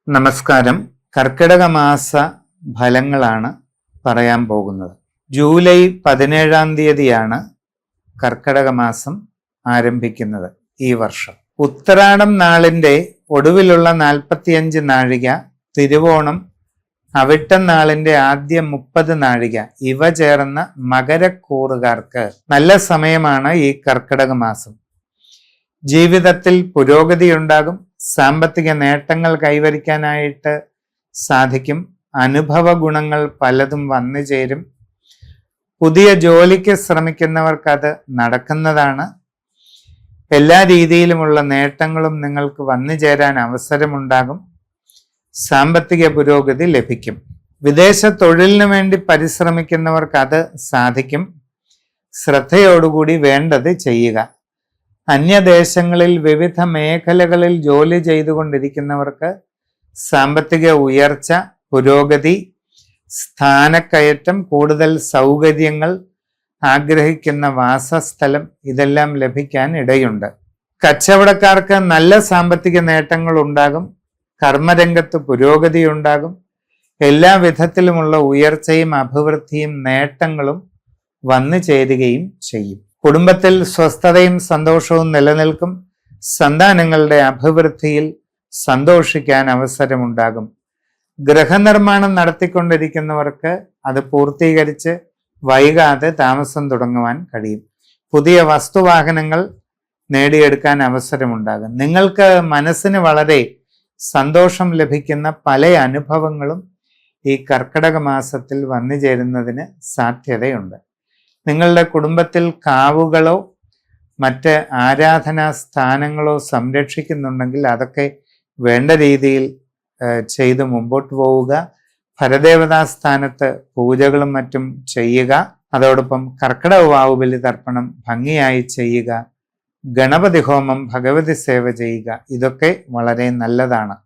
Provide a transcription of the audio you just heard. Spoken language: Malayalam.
നമസ്കാരം. കർക്കിടക മാസ ഫലങ്ങളാണ് പറയാൻ പോകുന്നത്. ജൂലൈ 17-ാം തീയതിയാണ് കർക്കിടക മാസം ആരംഭിക്കുന്നത് ഈ വർഷം. ഉത്തരാടം നാളിന്റെ ഒടുവിലുള്ള 45 നാഴിക, തിരുവോണം, അവിട്ടം നാളിന്റെ ആദ്യ 30 നാഴിക ഇവ ചേർന്ന മകരക്കൂറുകാർക്ക് നല്ല സമയമാണ് ഈ കർക്കിടക മാസം. ജീവിതത്തിൽ പുരോഗതിയുണ്ടാകും. സാമ്പത്തിക നേട്ടങ്ങൾ കൈവരിക്കാനായിട്ട് സാധിക്കും. അനുഭവ ഗുണങ്ങൾ പലതും വന്നു ചേരും. പുതിയ ജോലിക്ക് ശ്രമിക്കുന്നവർക്ക് അത് നടക്കുന്നതാണ്. എല്ലാ രീതിയിലുമുള്ള നേട്ടങ്ങളും നിങ്ങൾക്ക് വന്നു ചേരാൻ അവസരമുണ്ടാകും. സാമ്പത്തിക പുരോഗതി ലഭിക്കും. വിദേശ തൊഴിലിനു വേണ്ടി പരിശ്രമിക്കുന്നവർക്ക് അത് സാധിക്കും. ശ്രദ്ധയോടുകൂടി വേണ്ടത് ചെയ്യുക. അന്യദേശങ്ങളിൽ വിവിധ മേഖലകളിൽ ജോലി ചെയ്തുകൊണ്ടിരിക്കുന്നവർക്ക് സാമ്പത്തിക ഉയർച്ച, പുരോഗതി, സ്ഥാനക്കയറ്റം, കൂടുതൽ സൗകര്യങ്ങൾ, ആഗ്രഹിക്കുന്ന വാസസ്ഥലം ഇതെല്ലാം ലഭിക്കാൻ ഇടയുണ്ട്. കച്ചവടക്കാർക്ക് നല്ല സാമ്പത്തിക നേട്ടങ്ങൾ ഉണ്ടാകും. കർമ്മരംഗത്ത് പുരോഗതി ഉണ്ടാകും. എല്ലാ വിധത്തിലുമുള്ള ഉയർച്ചയും അഭിവൃദ്ധിയും നേട്ടങ്ങളും വന്നു ചേരുകയും ചെയ്യും. കുടുംബത്തിൽ സ്വസ്ഥതയും സന്തോഷവും നിലനിൽക്കും. സന്താനങ്ങളുടെ അഭിവൃദ്ധിയിൽ സന്തോഷിക്കാൻ അവസരമുണ്ടാകും. ഗൃഹനിർമ്മാണം നടത്തിക്കൊണ്ടിരിക്കുന്നവർക്ക് അത് പൂർത്തീകരിച്ച് വൈകാതെ താമസം തുടങ്ങുവാൻ കഴിയും. പുതിയ വസ്തുവാഹനങ്ങൾ നേടിയെടുക്കാൻ അവസരമുണ്ടാകും. നിങ്ങൾക്ക് മനസ്സിന് വളരെ സന്തോഷം ലഭിക്കുന്ന പല അനുഭവങ്ങളും ഈ കർക്കിടക മാസത്തിൽ വന്നു ചേരുന്നതിന് സാധ്യതയുണ്ട്. നിങ്ങളുടെ കുടുംബത്തിൽ കാവുകളോ മറ്റ് ആരാധനാ സ്ഥാനങ്ങളോ സംരക്ഷിക്കുന്നുണ്ടെങ്കിൽ അതൊക്കെ വേണ്ട രീതിയിൽ ചെയ്ത് മുമ്പോട്ട് പോവുക. പരദേവതാ സ്ഥാനത്ത് പൂജകളും മറ്റും ചെയ്യുക. അതോടൊപ്പം കർക്കിടക വാവുബലി തർപ്പണം ഭംഗിയായി ചെയ്യുക. ഗണപതി ഹോമം, ഭഗവതി സേവ ചെയ്യുക. ഇതൊക്കെ വളരെ നല്ലതാണ്.